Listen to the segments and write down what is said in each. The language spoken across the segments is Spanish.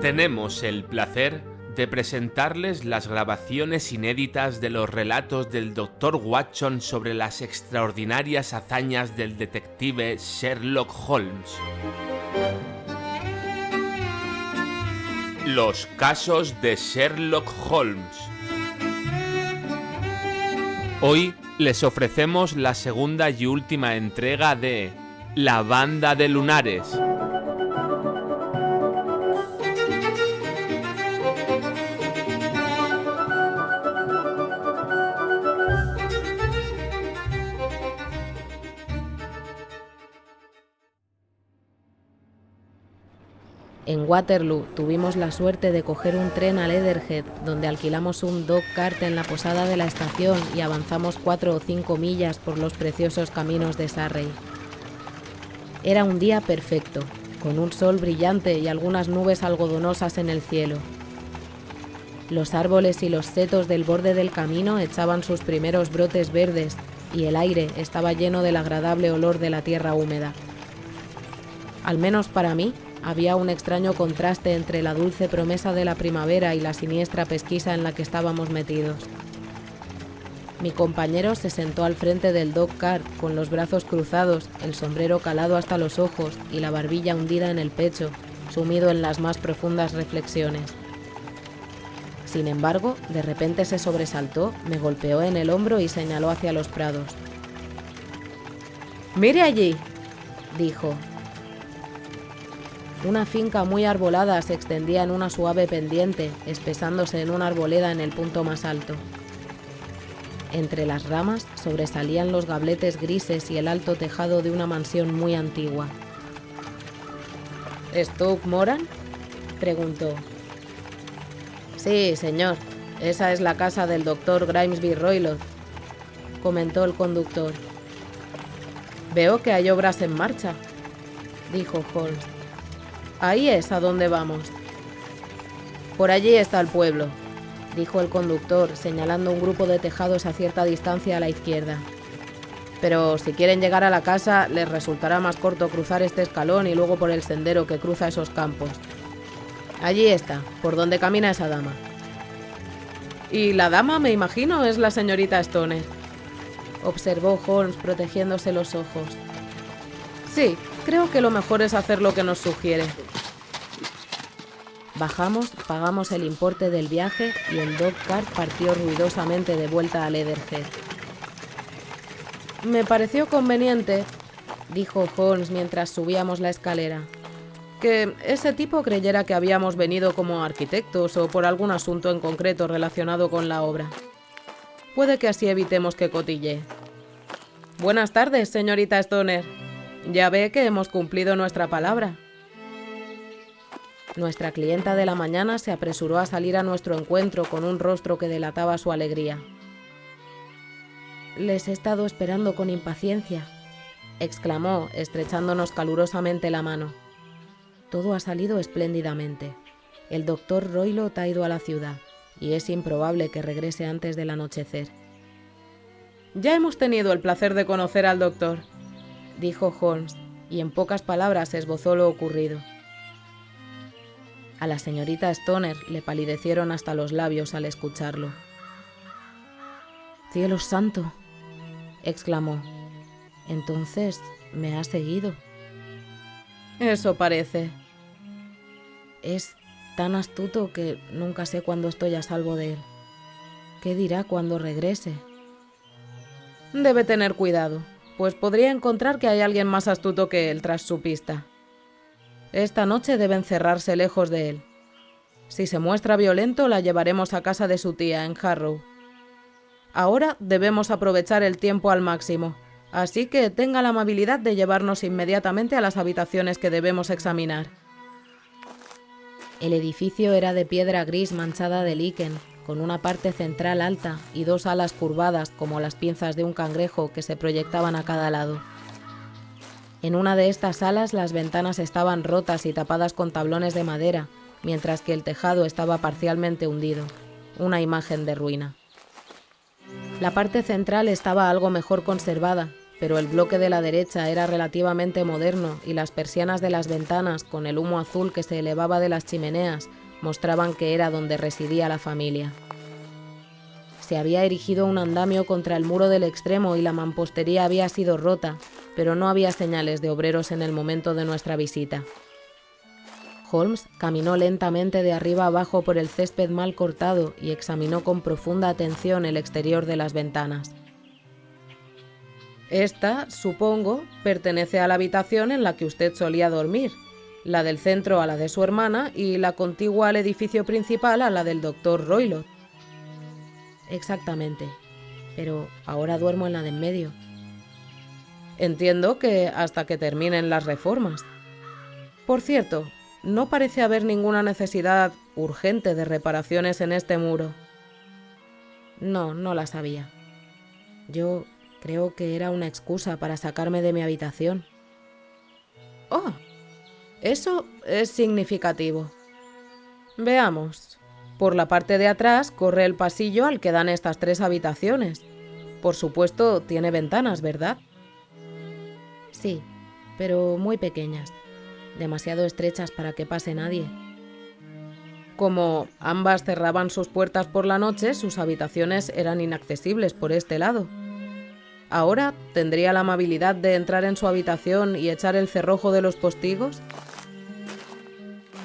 Tenemos el placer de presentarles las grabaciones inéditas de los relatos del Dr. Watson sobre las extraordinarias hazañas del detective Sherlock Holmes. Los casos de Sherlock Holmes. Hoy les ofrecemos la segunda y última entrega de La Banda de Lunares. En Waterloo tuvimos la suerte de coger un tren a Leatherhead, donde alquilamos un dog cart en la posada de la estación y avanzamos 4 o 5 millas por los preciosos caminos de Surrey. Era un día perfecto, con un sol brillante y algunas nubes algodonosas en el cielo. Los árboles y los setos del borde del camino echaban sus primeros brotes verdes y el aire estaba lleno del agradable olor de la tierra húmeda. Al menos para mí, había un extraño contraste entre la dulce promesa de la primavera y la siniestra pesquisa en la que estábamos metidos. Mi compañero se sentó al frente del dog cart con los brazos cruzados, el sombrero calado hasta los ojos y la barbilla hundida en el pecho, sumido en las más profundas reflexiones. Sin embargo, de repente se sobresaltó, me golpeó en el hombro y señaló hacia los prados. «¡Mire allí!», dijo. Una finca muy arbolada se extendía en una suave pendiente, espesándose en una arboleda en el punto más alto. Entre las ramas sobresalían los gabletes grises y el alto tejado de una mansión muy antigua. «¿Stoke Moran?», preguntó. «Sí, señor. Esa es la casa del doctor Grimesby Roylott», comentó el conductor. «Veo que hay obras en marcha», dijo Holmes. «Ahí es a donde vamos». «Por allí está el pueblo», dijo el conductor, señalando un grupo de tejados a cierta distancia a la izquierda. «Pero si quieren llegar a la casa, les resultará más corto cruzar este escalón y luego por el sendero que cruza esos campos. Allí está, por donde camina esa dama». «Y la dama, me imagino, es la señorita Stoner», observó Holmes protegiéndose los ojos. «Sí, creo que lo mejor es hacer lo que nos sugiere». Bajamos, pagamos el importe del viaje y el dog cart partió ruidosamente de vuelta a Leatherhead. «Me pareció conveniente», dijo Holmes mientras subíamos la escalera, «que ese tipo creyera que habíamos venido como arquitectos o por algún asunto en concreto relacionado con la obra. Puede que así evitemos que cotille. Buenas tardes, señorita Stoner. Ya ve que hemos cumplido nuestra palabra». Nuestra clienta de la mañana se apresuró a salir a nuestro encuentro con un rostro que delataba su alegría. «Les he estado esperando con impaciencia», exclamó, estrechándonos calurosamente la mano. «Todo ha salido espléndidamente. El doctor Roylott ha ido a la ciudad y es improbable que regrese antes del anochecer». «Ya hemos tenido el placer de conocer al doctor», dijo Holmes, y en pocas palabras esbozó lo ocurrido. A la señorita Stoner le palidecieron hasta los labios al escucharlo. «¡Cielo santo!», exclamó. «Entonces, ¿me ha seguido?». «Eso parece». «Es tan astuto que nunca sé cuándo estoy a salvo de él. ¿Qué dirá cuando regrese?». «Debe tener cuidado, pues podría encontrar que hay alguien más astuto que él tras su pista. Esta noche debe encerrarse lejos de él. Si se muestra violento, la llevaremos a casa de su tía en Harrow. Ahora debemos aprovechar el tiempo al máximo, así que tenga la amabilidad de llevarnos inmediatamente a las habitaciones que debemos examinar». El edificio era de piedra gris manchada de líquen, con una parte central alta y 2 alas curvadas como las pinzas de un cangrejo que se proyectaban a cada lado. En una de estas alas las ventanas estaban rotas y tapadas con tablones de madera, mientras que el tejado estaba parcialmente hundido, una imagen de ruina. La parte central estaba algo mejor conservada, pero el bloque de la derecha era relativamente moderno y las persianas de las ventanas, con el humo azul que se elevaba de las chimeneas, mostraban que era donde residía la familia. Se había erigido un andamio contra el muro del extremo y la mampostería había sido rota, pero no había señales de obreros en el momento de nuestra visita. Holmes caminó lentamente de arriba abajo por el césped mal cortado y examinó con profunda atención el exterior de las ventanas. Esta, supongo, pertenece a la habitación en la que usted solía dormir, la del centro a la de su hermana y la contigua al edificio principal a la del doctor Roylott. Exactamente, pero ahora duermo en la de en medio. Entiendo que hasta que terminen las reformas. Por cierto, no parece haber ninguna necesidad urgente de reparaciones en este muro. No, no las había. Yo creo que era una excusa para sacarme de mi habitación. ¡Oh! Eso es significativo. Veamos. Por la parte de atrás corre el pasillo al que dan estas 3 habitaciones. Por supuesto, tiene ventanas, ¿verdad? Sí, pero muy pequeñas. Demasiado estrechas para que pase nadie. Como ambas cerraban sus puertas por la noche, sus habitaciones eran inaccesibles por este lado. ¿Ahora tendría la amabilidad de entrar en su habitación y echar el cerrojo de los postigos?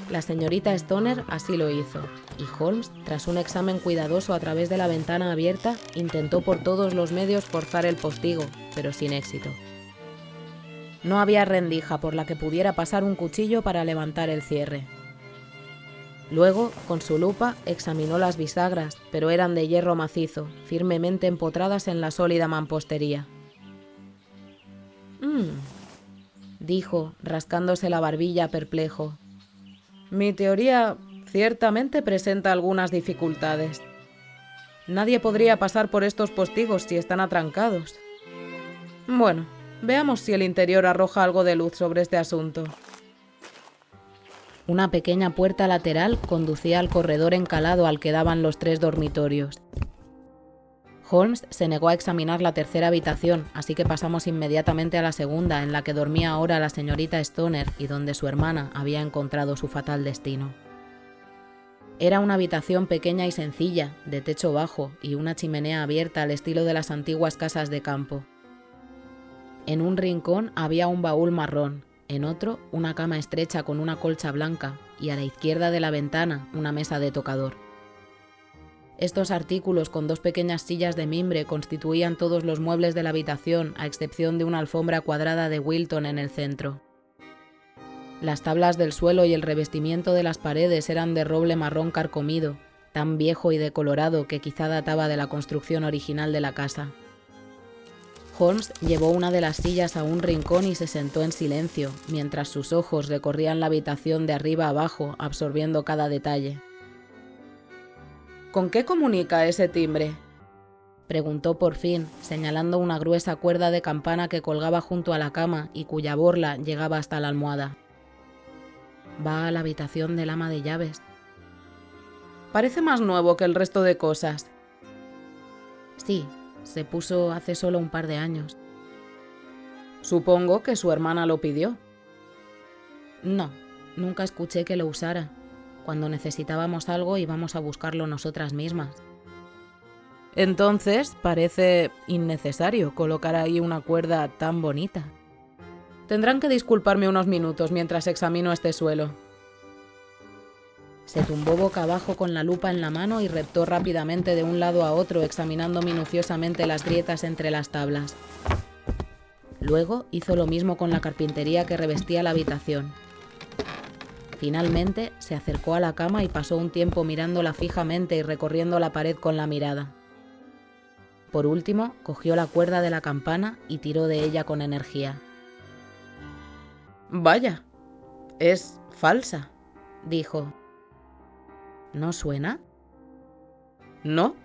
La señorita Stoner así lo hizo, y Holmes, tras un examen cuidadoso a través de la ventana abierta, intentó por todos los medios forzar el postigo, pero sin éxito. No había rendija por la que pudiera pasar un cuchillo para levantar el cierre. Luego, con su lupa, examinó las bisagras, pero eran de hierro macizo, firmemente empotradas en la sólida mampostería. Dijo, rascándose la barbilla perplejo. Mi teoría ciertamente presenta algunas dificultades. Nadie podría pasar por estos postigos si están atrancados. Bueno, veamos si el interior arroja algo de luz sobre este asunto. Una pequeña puerta lateral conducía al corredor encalado al que daban los 3 dormitorios. Holmes se negó a examinar la tercera habitación, así que pasamos inmediatamente a la segunda, en la que dormía ahora la señorita Stoner y donde su hermana había encontrado su fatal destino. Era una habitación pequeña y sencilla, de techo bajo y una chimenea abierta al estilo de las antiguas casas de campo. En un rincón había un baúl marrón, en otro una cama estrecha con una colcha blanca y a la izquierda de la ventana una mesa de tocador. Estos artículos con 2 pequeñas sillas de mimbre constituían todos los muebles de la habitación, a excepción de una alfombra cuadrada de Wilton en el centro. Las tablas del suelo y el revestimiento de las paredes eran de roble marrón carcomido, tan viejo y decolorado que quizá databa de la construcción original de la casa. Holmes llevó una de las sillas a un rincón y se sentó en silencio, mientras sus ojos recorrían la habitación de arriba a abajo, absorbiendo cada detalle. ¿Con qué comunica ese timbre?, preguntó por fin, señalando una gruesa cuerda de campana que colgaba junto a la cama y cuya borla llegaba hasta la almohada. Va a la habitación del ama de llaves. Parece más nuevo que el resto de cosas. Sí, se puso hace solo un par de años. Supongo que su hermana lo pidió. No, nunca escuché que lo usara. Cuando necesitábamos algo íbamos a buscarlo nosotras mismas. Entonces parece innecesario colocar ahí una cuerda tan bonita. Tendrán que disculparme unos minutos mientras examino este suelo. Se tumbó boca abajo con la lupa en la mano y reptó rápidamente de un lado a otro, examinando minuciosamente las grietas entre las tablas. Luego hizo lo mismo con la carpintería que revestía la habitación. Finalmente se acercó a la cama y pasó un tiempo mirándola fijamente y recorriendo la pared con la mirada. Por último, cogió la cuerda de la campana y tiró de ella con energía. «Vaya, es falsa», dijo. ¿No suena? No,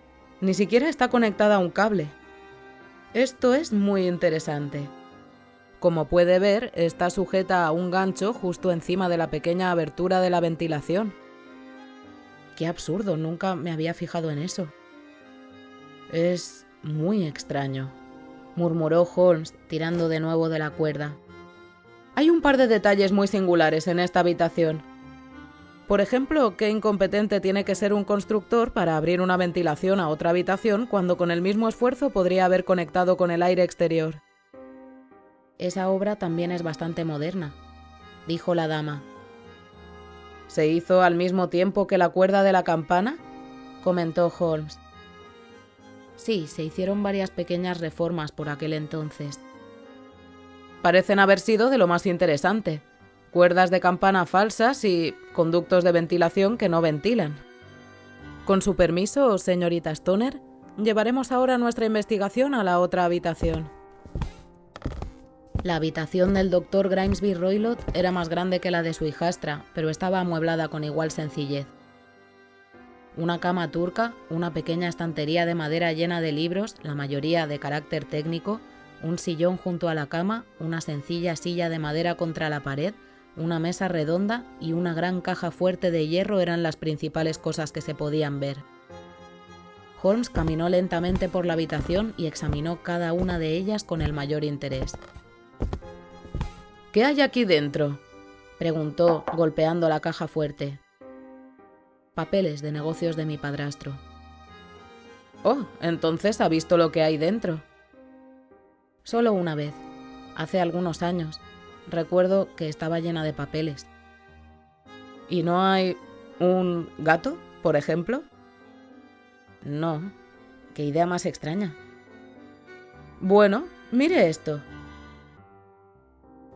ni siquiera está conectada a un cable. Esto es muy interesante. Como puede ver, está sujeta a un gancho justo encima de la pequeña abertura de la ventilación. Qué absurdo, nunca me había fijado en eso. Es muy extraño. murmuró Holmes, tirando de nuevo de la cuerda. Hay un par de detalles muy singulares en esta habitación. Por ejemplo, qué incompetente tiene que ser un constructor para abrir una ventilación a otra habitación cuando con el mismo esfuerzo podría haber conectado con el aire exterior. Esa obra también es bastante moderna, dijo la dama. ¿Se hizo al mismo tiempo que la cuerda de la campana?, comentó Holmes. Sí, se hicieron varias pequeñas reformas por aquel entonces. Parecen haber sido de lo más interesante. Cuerdas de campana falsas y conductos de ventilación que no ventilan. Con su permiso, señorita Stoner, llevaremos ahora nuestra investigación a la otra habitación. La habitación del Dr. Grimesby Roylott era más grande que la de su hijastra, pero estaba amueblada con igual sencillez. Una cama turca, una pequeña estantería de madera llena de libros, la mayoría de carácter técnico, un sillón junto a la cama, una sencilla silla de madera contra la pared, una mesa redonda y una gran caja fuerte de hierro eran las principales cosas que se podían ver. Holmes caminó lentamente por la habitación y examinó cada una de ellas con el mayor interés. ¿Qué hay aquí dentro?, preguntó, golpeando la caja fuerte. Papeles de negocios de mi padrastro. Oh, entonces ha visto lo que hay dentro. Solo una vez, hace algunos años. Recuerdo que estaba llena de papeles. ¿Y no hay un gato, por ejemplo? No. Qué idea más extraña. Bueno, mire esto.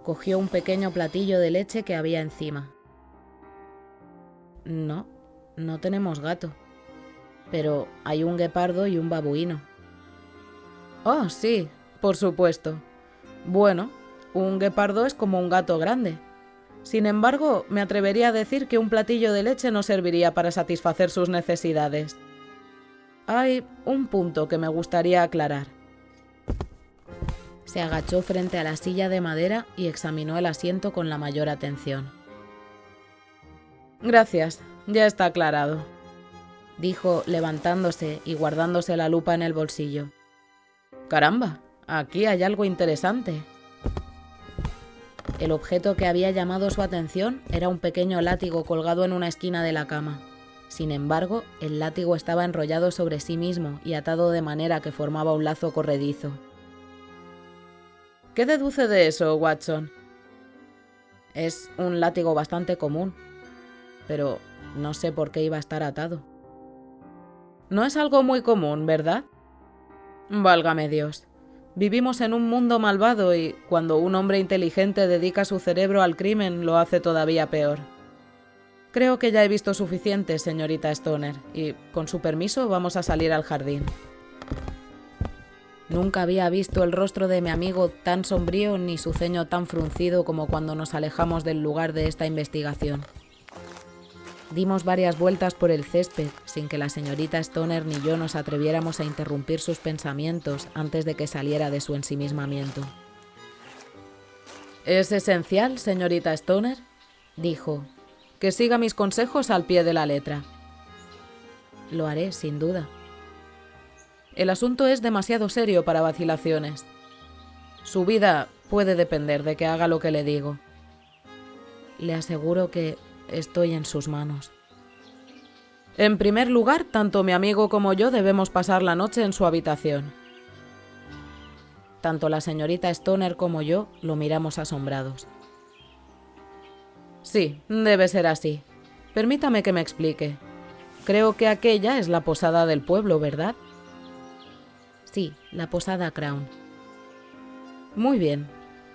Cogió un pequeño platillo de leche que había encima. No tenemos gato. Pero hay un guepardo y un babuino. Oh, sí, por supuesto. Bueno, un guepardo es como un gato grande. Sin embargo, me atrevería a decir que un platillo de leche no serviría para satisfacer sus necesidades. Hay un punto que me gustaría aclarar. Se agachó frente a la silla de madera y examinó el asiento con la mayor atención. Gracias, ya está aclarado, dijo levantándose y guardándose la lupa en el bolsillo. Caramba, aquí hay algo interesante. El objeto que había llamado su atención era un pequeño látigo colgado en una esquina de la cama. Sin embargo, el látigo estaba enrollado sobre sí mismo y atado de manera que formaba un lazo corredizo. ¿Qué deduce de eso, Watson? Es un látigo bastante común, pero no sé por qué iba a estar atado. No es algo muy común, ¿verdad? Válgame Dios. Vivimos en un mundo malvado y cuando un hombre inteligente dedica su cerebro al crimen lo hace todavía peor. Creo que ya he visto suficiente, señorita Stoner, y con su permiso vamos a salir al jardín. Nunca había visto el rostro de mi amigo tan sombrío ni su ceño tan fruncido como cuando nos alejamos del lugar de esta investigación. Dimos varias vueltas por el césped sin que la señorita Stoner ni yo nos atreviéramos a interrumpir sus pensamientos antes de que saliera de su ensimismamiento. «Es esencial, señorita Stoner», dijo, «que siga mis consejos al pie de la letra». «Lo haré, sin duda». «El asunto es demasiado serio para vacilaciones. Su vida puede depender de que haga lo que le digo. Le aseguro que estoy en sus manos. En primer lugar, tanto mi amigo como yo debemos pasar la noche en su habitación». Tanto la señorita Stoner como yo lo miramos asombrados. «Sí, debe ser así. Permítame que me explique. Creo que aquella es la posada del pueblo, ¿verdad?» «Sí, la posada Crown». «Muy bien.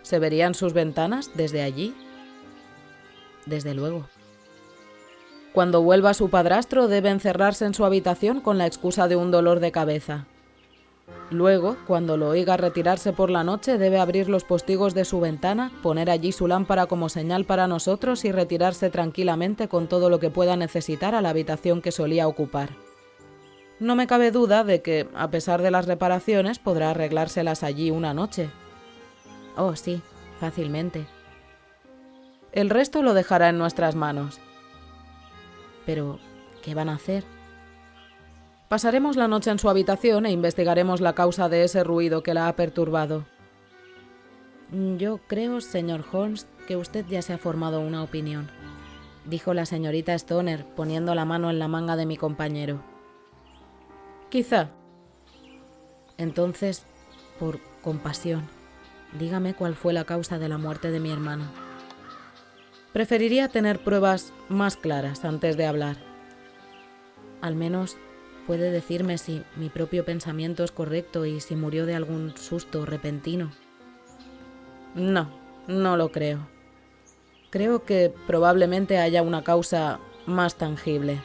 ¿Se verían sus ventanas desde allí?» «Desde luego». «Cuando vuelva su padrastro debe encerrarse en su habitación con la excusa de un dolor de cabeza. Luego, cuando lo oiga retirarse por la noche, debe abrir los postigos de su ventana, poner allí su lámpara como señal para nosotros y retirarse tranquilamente con todo lo que pueda necesitar a la habitación que solía ocupar. No me cabe duda de que, a pesar de las reparaciones, podrá arreglárselas allí una noche». «Oh, sí, fácilmente». «El resto lo dejará en nuestras manos». «Pero, ¿qué van a hacer?» Pasaremos la noche en su habitación e investigaremos la causa de ese ruido que la ha perturbado. Yo creo, señor Holmes, que usted ya se ha formado una opinión, dijo la señorita Stoner, poniendo la mano en la manga de mi compañero. Quizá. Entonces, por compasión, dígame cuál fue la causa de la muerte de mi hermana. Preferiría tener pruebas más claras antes de hablar. Al menos puede decirme si mi propio pensamiento es correcto y si murió de algún susto repentino. No, no lo creo. Creo que probablemente haya una causa más tangible.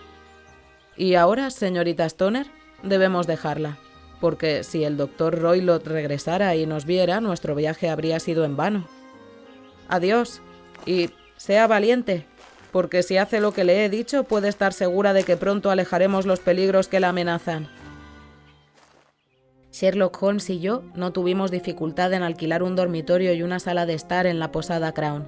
Y ahora, señorita Stoner, debemos dejarla, porque si el doctor Roylott regresara y nos viera, nuestro viaje habría sido en vano. Adiós, y sea valiente, porque si hace lo que le he dicho, puede estar segura de que pronto alejaremos los peligros que la amenazan. Sherlock Holmes y yo no tuvimos dificultad en alquilar un dormitorio y una sala de estar en la posada Crown.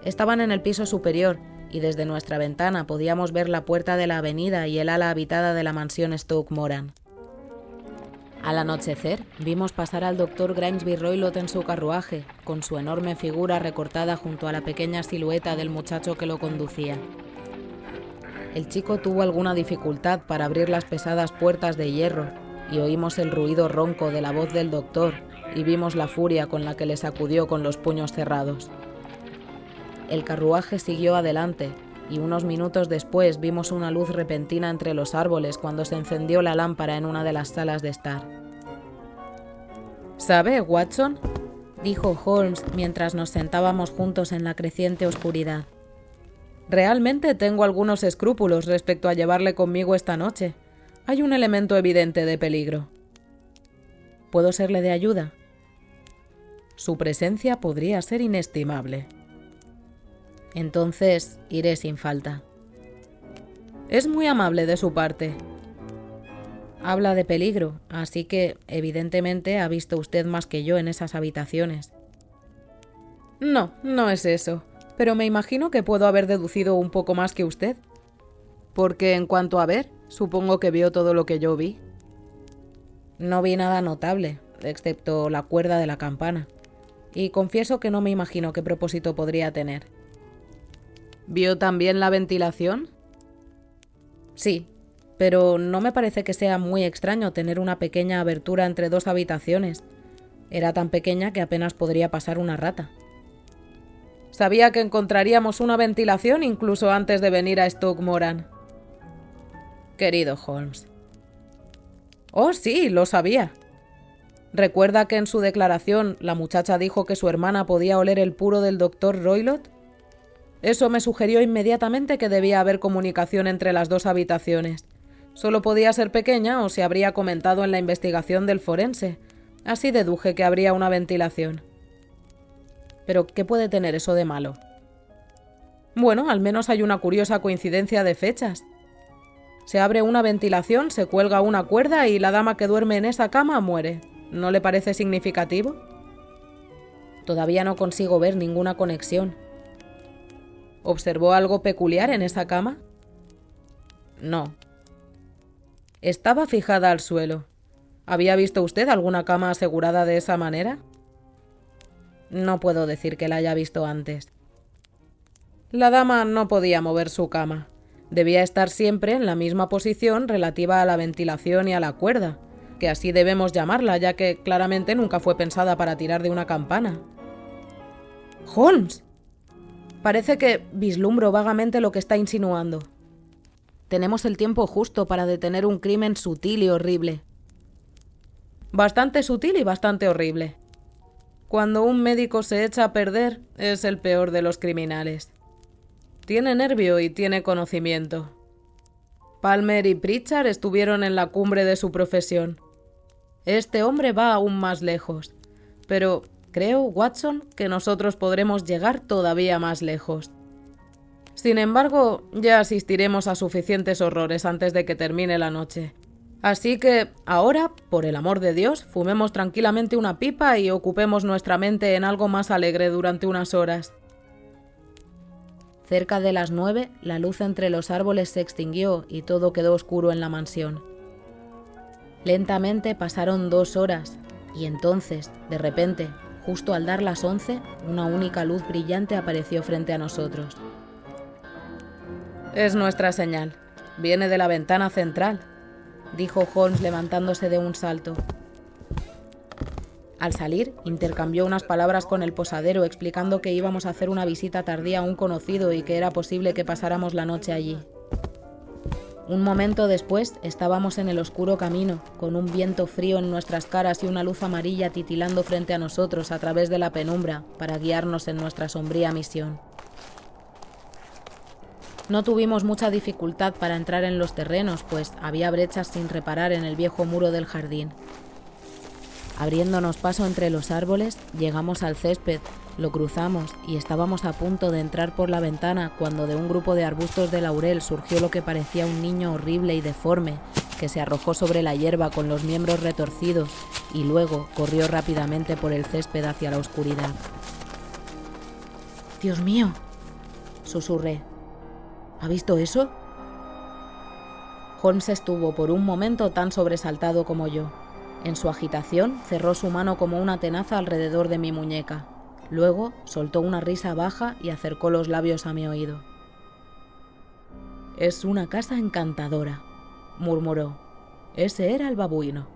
Estaban en el piso superior y desde nuestra ventana podíamos ver la puerta de la avenida y el ala habitada de la mansión Stoke Moran. Al anochecer, vimos pasar al doctor Grimesby Roylott en su carruaje, con su enorme figura recortada junto a la pequeña silueta del muchacho que lo conducía. El chico tuvo alguna dificultad para abrir las pesadas puertas de hierro, y oímos el ruido ronco de la voz del doctor, y vimos la furia con la que le sacudió con los puños cerrados. El carruaje siguió adelante, y unos minutos después vimos una luz repentina entre los árboles cuando se encendió la lámpara en una de las salas de estar. ¿Sabe, Watson?, dijo Holmes mientras nos sentábamos juntos en la creciente oscuridad. Realmente tengo algunos escrúpulos respecto a llevarle conmigo esta noche. Hay un elemento evidente de peligro. ¿Puedo serle de ayuda? Su presencia podría ser inestimable. Entonces iré sin falta. Es muy amable de su parte. Habla de peligro, así que evidentemente ha visto usted más que yo en esas habitaciones. No, no es eso, pero me imagino que puedo haber deducido un poco más que usted. Porque en cuanto a ver, supongo que vio todo lo que yo vi. No vi nada notable, excepto la cuerda de la campana, y confieso que no me imagino qué propósito podría tener. ¿Vio también la ventilación? Sí, pero no me parece que sea muy extraño tener una pequeña abertura entre dos habitaciones. Era tan pequeña que apenas podría pasar una rata. Sabía que encontraríamos una ventilación incluso antes de venir a Stoke Moran. Querido Holmes. Oh, sí, lo sabía. ¿Recuerda que en su declaración la muchacha dijo que su hermana podía oler el puro del doctor Roylott? Eso me sugirió inmediatamente que debía haber comunicación entre las dos habitaciones. Solo podía ser pequeña o se habría comentado en la investigación del forense. Así deduje que habría una ventilación. ¿Pero qué puede tener eso de malo? Bueno, al menos hay una curiosa coincidencia de fechas. Se abre una ventilación, se cuelga una cuerda y la dama que duerme en esa cama muere. ¿No le parece significativo? Todavía no consigo ver ninguna conexión. ¿Observó algo peculiar en esa cama? No. Estaba fijada al suelo. ¿Había visto usted alguna cama asegurada de esa manera? No puedo decir que la haya visto antes. La dama no podía mover su cama. Debía estar siempre en la misma posición relativa a la ventilación y a la cuerda, que así debemos llamarla, ya que claramente nunca fue pensada para tirar de una campana. ¡Holmes! Parece que vislumbro vagamente lo que está insinuando. Tenemos el tiempo justo para detener un crimen sutil y horrible. Bastante sutil y bastante horrible. Cuando un médico se echa a perder, es el peor de los criminales. Tiene nervio y tiene conocimiento. Palmer y Pritchard estuvieron en la cumbre de su profesión. Este hombre va aún más lejos, pero creo, Watson, que nosotros podremos llegar todavía más lejos. Sin embargo, ya asistiremos a suficientes horrores antes de que termine la noche. Así que, ahora, por el amor de Dios, fumemos tranquilamente una pipa y ocupemos nuestra mente en algo más alegre durante unas horas. Cerca de las 9, la luz entre los árboles se extinguió y todo quedó oscuro en la mansión. Lentamente pasaron 2 horas y entonces, de repente, justo al dar las 11, una única luz brillante apareció frente a nosotros. «Es nuestra señal. Viene de la ventana central», dijo Holmes levantándose de un salto. Al salir, intercambió unas palabras con el posadero explicando que íbamos a hacer una visita tardía a un conocido y que era posible que pasáramos la noche allí. Un momento después estábamos en el oscuro camino, con un viento frío en nuestras caras y una luz amarilla titilando frente a nosotros a través de la penumbra para guiarnos en nuestra sombría misión. No tuvimos mucha dificultad para entrar en los terrenos, pues había brechas sin reparar en el viejo muro del jardín. Abriéndonos paso entre los árboles, llegamos al césped, lo cruzamos y estábamos a punto de entrar por la ventana cuando de un grupo de arbustos de laurel surgió lo que parecía un niño horrible y deforme, que se arrojó sobre la hierba con los miembros retorcidos y luego corrió rápidamente por el césped hacia la oscuridad. «¡Dios mío!», susurré. «¿Ha visto eso?». Holmes estuvo por un momento tan sobresaltado como yo. En su agitación, cerró su mano como una tenaza alrededor de mi muñeca. Luego, soltó una risa baja y acercó los labios a mi oído. «Es una casa encantadora», murmuró. «Ese era el babuino».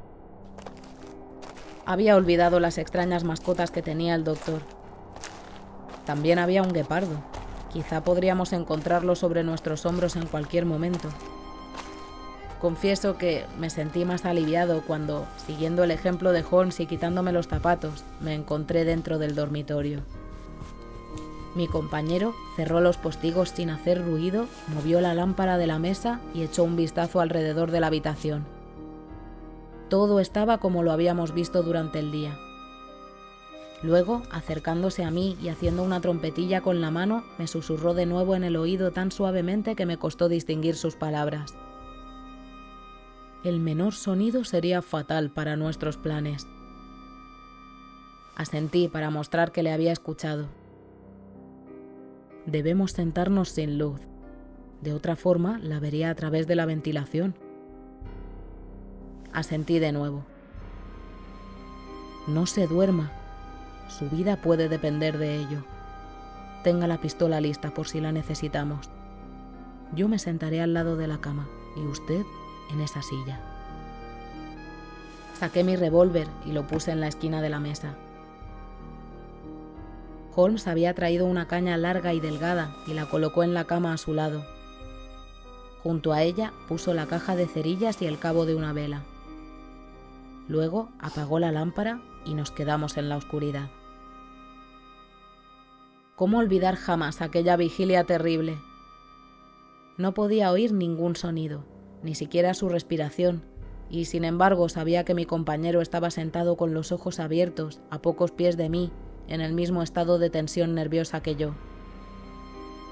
Había olvidado las extrañas mascotas que tenía el doctor. También había un guepardo. Quizá podríamos encontrarlo sobre nuestros hombros en cualquier momento. Confieso que me sentí más aliviado cuando, siguiendo el ejemplo de Holmes y quitándome los zapatos, me encontré dentro del dormitorio. Mi compañero cerró los postigos sin hacer ruido, movió la lámpara de la mesa y echó un vistazo alrededor de la habitación. Todo estaba como lo habíamos visto durante el día. Luego, acercándose a mí y haciendo una trompetilla con la mano, me susurró de nuevo en el oído tan suavemente que me costó distinguir sus palabras. El menor sonido sería fatal para nuestros planes. Asentí para mostrar que le había escuchado. Debemos sentarnos sin luz. De otra forma, la vería a través de la ventilación. Asentí de nuevo. No se duerma. Su vida puede depender de ello. Tenga la pistola lista por si la necesitamos. Yo me sentaré al lado de la cama y usted en esa silla. Saqué mi revólver y lo puse en la esquina de la mesa. Holmes había traído una caña larga y delgada y la colocó en la cama a su lado. Junto a ella puso la caja de cerillas y el cabo de una vela. Luego apagó la lámpara y nos quedamos en la oscuridad. ¿Cómo olvidar jamás aquella vigilia terrible? No podía oír ningún sonido, ni siquiera su respiración, y sin embargo sabía que mi compañero estaba sentado con los ojos abiertos, a pocos pies de mí, en el mismo estado de tensión nerviosa que yo.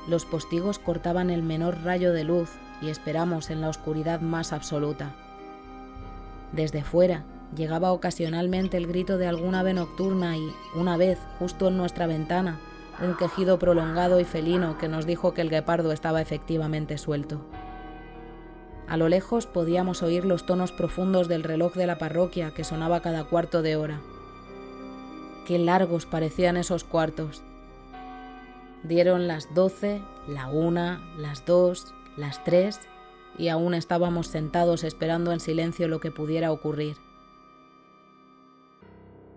Los postigos cortaban el menor rayo de luz y esperamos en la oscuridad más absoluta. Desde fuera llegaba ocasionalmente el grito de alguna ave nocturna y, una vez, justo en nuestra ventana, un quejido prolongado y felino que nos dijo que el guepardo estaba efectivamente suelto. A lo lejos podíamos oír los tonos profundos del reloj de la parroquia que sonaba cada cuarto de hora. Qué largos parecían esos cuartos. Dieron las 12, la 1, las 2, las 3 y aún estábamos sentados esperando en silencio lo que pudiera ocurrir.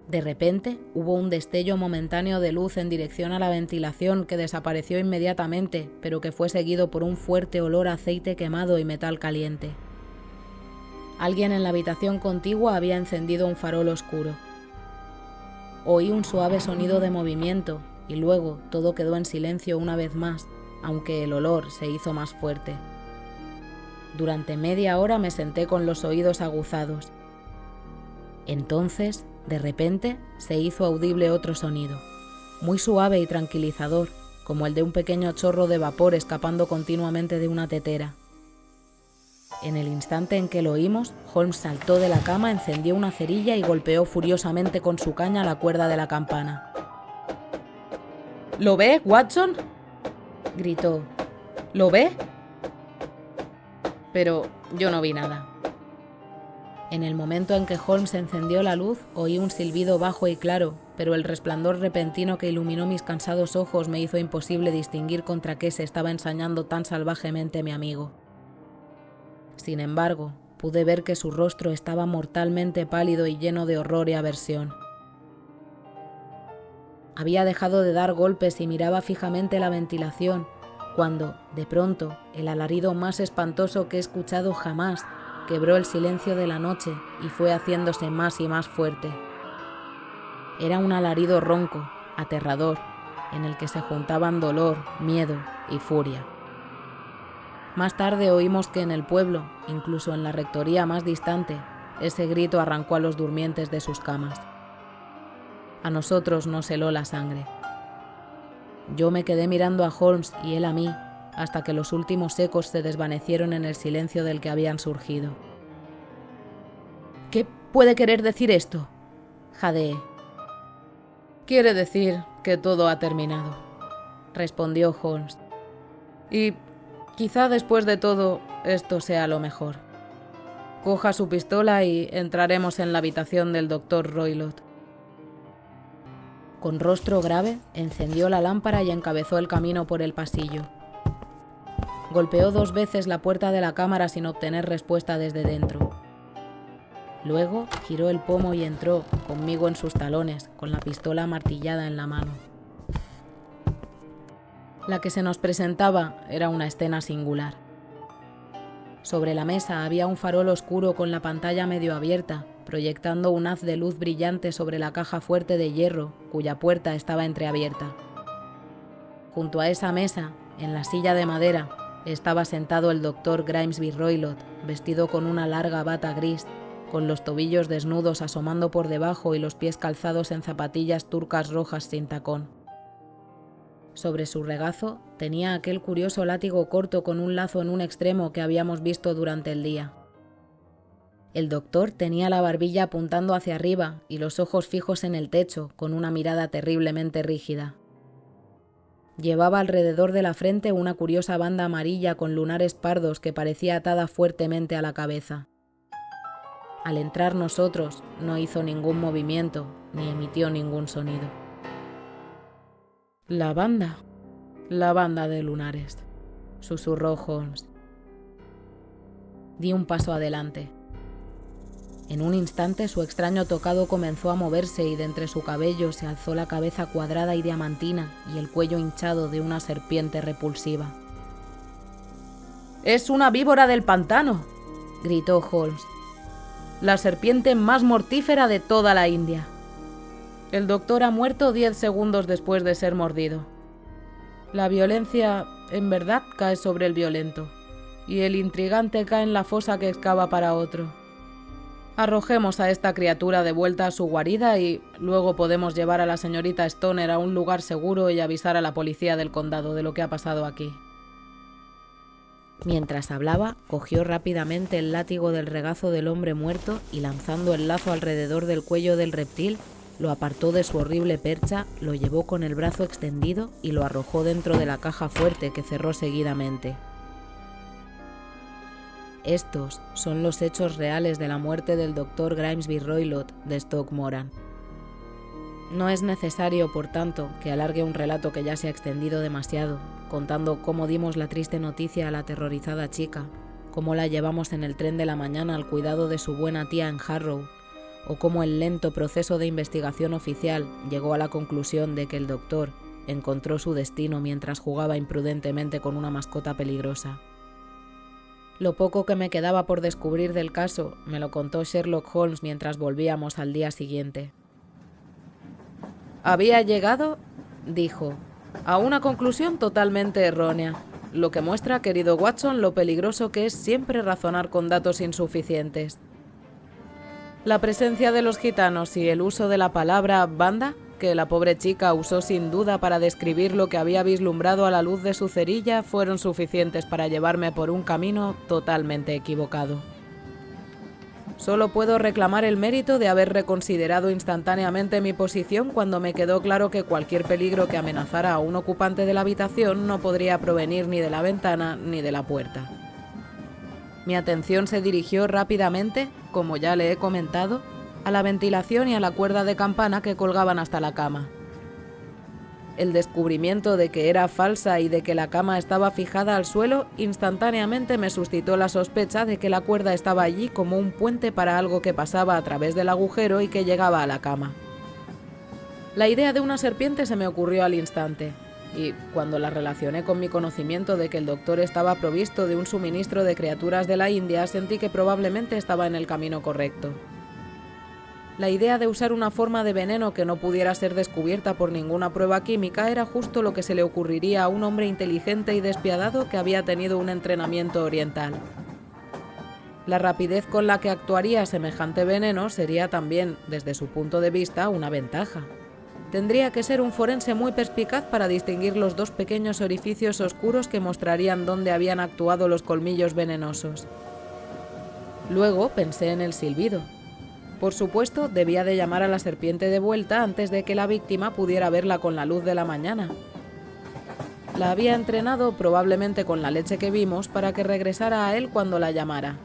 De repente hubo un destello momentáneo de luz en dirección a la ventilación que desapareció inmediatamente, pero que fue seguido por un fuerte olor a aceite quemado y metal caliente. Alguien en la habitación contigua había encendido un farol oscuro. Oí un suave sonido de movimiento y luego todo quedó en silencio una vez más, aunque el olor se hizo más fuerte. Durante media hora me senté con los oídos aguzados. Entonces, de repente, se hizo audible otro sonido, muy suave y tranquilizador, como el de un pequeño chorro de vapor escapando continuamente de una tetera. En el instante en que lo oímos, Holmes saltó de la cama, encendió una cerilla y golpeó furiosamente con su caña la cuerda de la campana. ¿Lo ve, Watson?, gritó. ¿Lo ve? Pero yo no vi nada. En el momento en que Holmes encendió la luz, oí un silbido bajo y claro, pero el resplandor repentino que iluminó mis cansados ojos me hizo imposible distinguir contra qué se estaba ensañando tan salvajemente mi amigo. Sin embargo, pude ver que su rostro estaba mortalmente pálido y lleno de horror y aversión. Había dejado de dar golpes y miraba fijamente la ventilación, cuando, de pronto, el alarido más espantoso que he escuchado jamás quebró el silencio de la noche y fue haciéndose más y más fuerte. Era un alarido ronco, aterrador, en el que se juntaban dolor, miedo y furia. Más tarde oímos que en el pueblo, incluso en la rectoría más distante, ese grito arrancó a los durmientes de sus camas. A nosotros nos heló la sangre. Yo me quedé mirando a Holmes y él a mí, hasta que los últimos ecos se desvanecieron en el silencio del que habían surgido. ¿Qué puede querer decir esto?, jadeé. Quiere decir que todo ha terminado, respondió Holmes. Y quizá después de todo esto sea lo mejor. Coja su pistola y entraremos en la habitación del Dr. Roylott. Con rostro grave, encendió la lámpara y encabezó el camino por el pasillo. Golpeó 2 veces la puerta de la cámara sin obtener respuesta desde dentro. Luego giró el pomo y entró, conmigo en sus talones, con la pistola amartillada en la mano. La que se nos presentaba era una escena singular. Sobre la mesa había un farol oscuro con la pantalla medio abierta, proyectando un haz de luz brillante sobre la caja fuerte de hierro, cuya puerta estaba entreabierta. Junto a esa mesa, en la silla de madera, estaba sentado el Dr. Grimesby Roylott, vestido con una larga bata gris, con los tobillos desnudos asomando por debajo y los pies calzados en zapatillas turcas rojas sin tacón. Sobre su regazo tenía aquel curioso látigo corto con un lazo en un extremo que habíamos visto durante el día. El doctor tenía la barbilla apuntando hacia arriba y los ojos fijos en el techo, con una mirada terriblemente rígida. Llevaba alrededor de la frente una curiosa banda amarilla con lunares pardos que parecía atada fuertemente a la cabeza. Al entrar nosotros, no hizo ningún movimiento, ni emitió ningún sonido. La banda de lunares, susurró Holmes. Di un paso adelante. En un instante su extraño tocado comenzó a moverse y de entre su cabello se alzó la cabeza cuadrada y diamantina y el cuello hinchado de una serpiente repulsiva. «¡Es una víbora del pantano!», gritó Holmes. «La serpiente más mortífera de toda la India. El doctor ha muerto 10 segundos después de ser mordido. La violencia, en verdad, cae sobre el violento, y el intrigante cae en la fosa que excava para otro. Arrojemos a esta criatura de vuelta a su guarida y luego podemos llevar a la señorita Stoner a un lugar seguro y avisar a la policía del condado de lo que ha pasado aquí». Mientras hablaba, cogió rápidamente el látigo del regazo del hombre muerto y lanzando el lazo alrededor del cuello del reptil, lo apartó de su horrible percha, lo llevó con el brazo extendido y lo arrojó dentro de la caja fuerte que cerró seguidamente. Estos son los hechos reales de la muerte del Dr. Grimesby Roylott de Stoke Moran. No es necesario, por tanto, que alargue un relato que ya se ha extendido demasiado, contando cómo dimos la triste noticia a la aterrorizada chica, cómo la llevamos en el tren de la mañana al cuidado de su buena tía en Harrow, o cómo el lento proceso de investigación oficial llegó a la conclusión de que el doctor encontró su destino mientras jugaba imprudentemente con una mascota peligrosa. Lo poco que me quedaba por descubrir del caso me lo contó Sherlock Holmes mientras volvíamos al día siguiente. «Había llegado», dijo, «a una conclusión totalmente errónea, lo que muestra, querido Watson, lo peligroso que es siempre razonar con datos insuficientes. La presencia de los gitanos y el uso de la palabra banda, que la pobre chica usó sin duda para describir lo que había vislumbrado a la luz de su cerilla, fueron suficientes para llevarme por un camino totalmente equivocado. Solo puedo reclamar el mérito de haber reconsiderado instantáneamente mi posición cuando me quedó claro que cualquier peligro que amenazara a un ocupante de la habitación no podría provenir ni de la ventana ni de la puerta. Mi atención se dirigió rápidamente, como ya le he comentado, a la ventilación y a la cuerda de campana que colgaban hasta la cama. El descubrimiento de que era falsa y de que la cama estaba fijada al suelo instantáneamente me suscitó la sospecha de que la cuerda estaba allí como un puente para algo que pasaba a través del agujero y que llegaba a la cama. La idea de una serpiente se me ocurrió al instante, y cuando la relacioné con mi conocimiento de que el doctor estaba provisto de un suministro de criaturas de la India, sentí que probablemente estaba en el camino correcto. La idea de usar una forma de veneno que no pudiera ser descubierta por ninguna prueba química era justo lo que se le ocurriría a un hombre inteligente y despiadado que había tenido un entrenamiento oriental. La rapidez con la que actuaría semejante veneno sería también, desde su punto de vista, una ventaja. Tendría que ser un forense muy perspicaz para distinguir los dos pequeños orificios oscuros que mostrarían dónde habían actuado los colmillos venenosos. Luego pensé en el silbido. Por supuesto, debía de llamar a la serpiente de vuelta antes de que la víctima pudiera verla con la luz de la mañana. La había entrenado, probablemente con la leche que vimos, para que regresara a él cuando la llamara.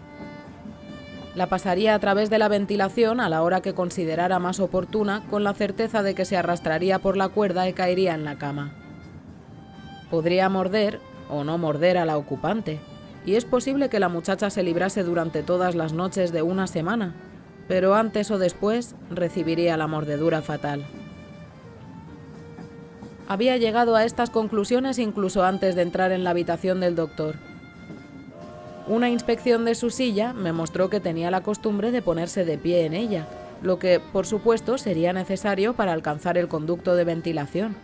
La pasaría a través de la ventilación a la hora que considerara más oportuna, con la certeza de que se arrastraría por la cuerda y caería en la cama. Podría morder o no morder a la ocupante, y es posible que la muchacha se librase durante todas las noches de una semana, pero antes o después recibiría la mordedura fatal. Había llegado a estas conclusiones incluso antes de entrar en la habitación del doctor. Una inspección de su silla me mostró que tenía la costumbre de ponerse de pie en ella, lo que, por supuesto, sería necesario para alcanzar el conducto de ventilación.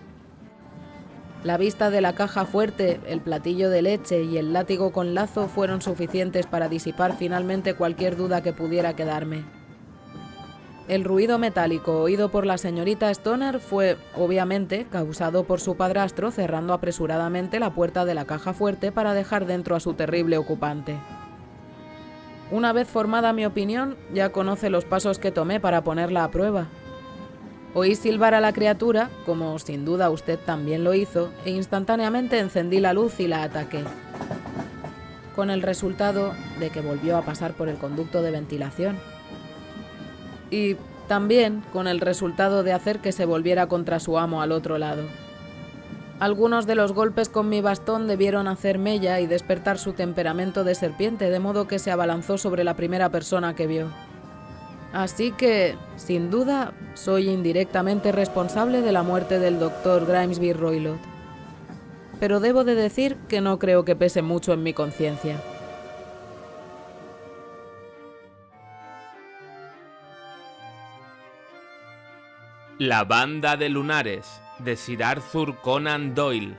La vista de la caja fuerte, el platillo de leche y el látigo con lazo fueron suficientes para disipar finalmente cualquier duda que pudiera quedarme. El ruido metálico oído por la señorita Stoner fue, obviamente, causado por su padrastro cerrando apresuradamente la puerta de la caja fuerte para dejar dentro a su terrible ocupante. Una vez formada mi opinión, ya conoce los pasos que tomé para ponerla a prueba. Oí silbar a la criatura, como sin duda usted también lo hizo, e instantáneamente encendí la luz y la ataqué. Con el resultado de que volvió a pasar por el conducto de ventilación. Y también con el resultado de hacer que se volviera contra su amo al otro lado. Algunos de los golpes con mi bastón debieron hacer mella y despertar su temperamento de serpiente, de modo que se abalanzó sobre la primera persona que vio. Así que, sin duda, soy indirectamente responsable de la muerte del Dr. Grimesby Roylott. Pero debo de decir que no creo que pese mucho en mi conciencia. La banda de lunares, de Sir Arthur Conan Doyle.